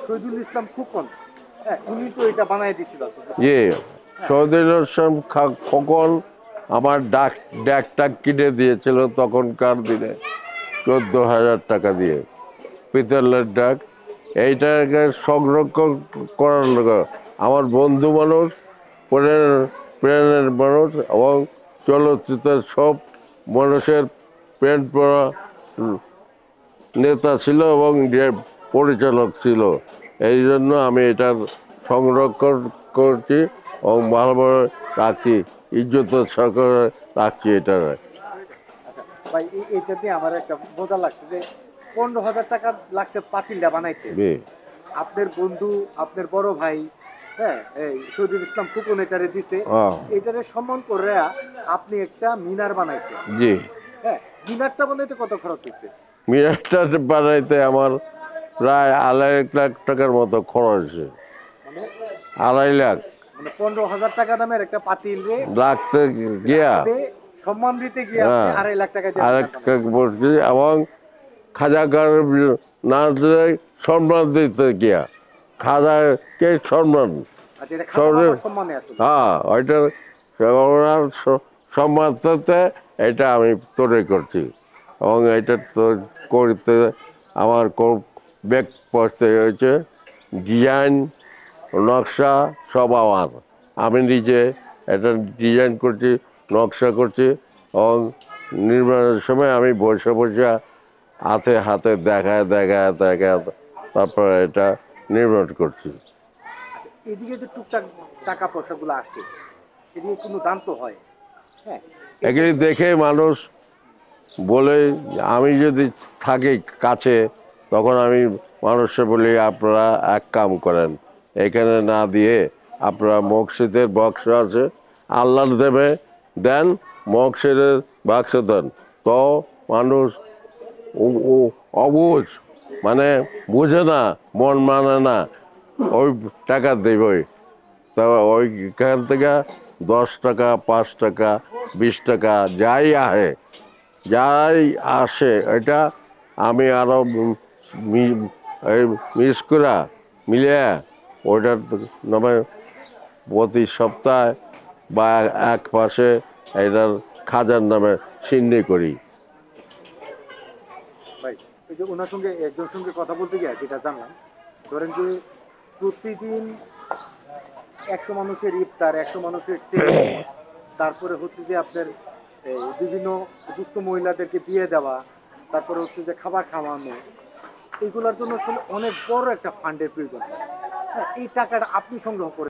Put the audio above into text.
শহীদুল ইসলাম খোকন, হ্যাঁ, উনি তো এটা বানাই দিছিল। জি, শহীদুল ইসলাম খোকন আমার ড্যাক টাক কিনে দিয়েছিল তখনকার দিনে 14,000 টাকা দিয়ে, পিতলের ডাক। এইটাকে সংরক্ষণ করার লোক আমার বন্ধু মানুষ, প্রেরণের প্রেরণের মানুষ এবং চলচ্চিত্রের সব মানুষের প্রেম পড়া নেতা ছিল এবং পরিচালক ছিল। এই জন্য আমি এটার সংরক্ষণ করছি এবং ভালোভাবে রাখছি, ইজ্জতের সহকারে রাখছি এটা। আচ্ছা ভাই, এইটাতে আমার একটা মজা লাগছে যে 15,000 টাকা লাগছে পাতিলটা বানাইতে। আপনার বন্ধু, আপনার বড় ভাই, হ্যাঁ, এই শহীদুল ইসলাম খোকন এটারে দিছে। এটারে সম্মান করে আপনি একটা মিনার বানাইছেন। জি, হ্যাঁ, মিনারটা বানাইতে কত খরচ হয়েছে? মিনারটা বানাইতে আমার প্রায় 2.5 লাখ টাকার মতো খরচ হয়েছে। মানে 2.5 লাখ, মানে 15,000 টাকা দামের একটা পাতিল রে রাখতে গিয়া সম্মান দিতে গিয়ে আপনি 2.5 লাখ টাকা দিয়ে মিনার বানাইছেন। বলছি এবং খাজাকার নাচে সম্মান দিতে গিয়া, খাজাকে সম্মান, আচ্ছা, এটা খাজা বাবার সম্মানে আসলে। হ্যাঁ, ওইটার ওনার সম্মানতে এটা আমি তৈরি করছি এবং এটা তো করতে আমার ব্যাগ পড়তে হয়েছে, ডিজাইন নকশা সব আমার, আমি নিজে এটা ডিজাইন করছি, নকশা করছি এবং নির্মাণের সময় আমি বসে বসে হাতে হাতে দেখায় দেখায় দেখায় তারপরে এটা নির্মাণ করছি। এদিকে যে টুকটাক টাকা পয়সাগুলো আসে, এদিকে কোনো দাম তো হয়, হ্যাঁ। এগুলি দেখে মানুষ বলে, আমি যদি থাকি কাছে তখন আমি মানুষকে বলি আপনারা এক কাম করেন, এখানে না দিয়ে আপনারা মসজিদের বাক্স আছে, আল্লাহর দেবে দেন, মসজিদের বাক্স দেন। তো মানুষ অবুঝ, মানে বুঝে না, মন মানে না, ওই টাকা দেবে। তা ওইখান থেকে 10 টাকা, 5 টাকা, 20 টাকা যাই আসে এটা আমি আরও মিস করে মিলিয়ে ওইটার নামে প্রতি সপ্তাহে বা এক মাসে এটার খাজার নামে সিন্নি করি। ভাই, এই যে ওনার সঙ্গে একজন সঙ্গে কথা বলতে গিয়ে যেটা জানলাম, ধরেন যে প্রতিদিন 100 মানুষের ইফতার, 100 মানুষের সেহরি, তারপরে হচ্ছে যে আপনার বিভিন্ন দুস্থ মহিলাদেরকে দিয়ে দেওয়া, তারপরে হচ্ছে যে খাবার খাওয়ানো, এইগুলোর জন্য আসলে অনেক বড় একটা ফান্ডের প্রয়োজন হয়। হ্যাঁ, এই টাকাটা আপনি সংগ্রহ করে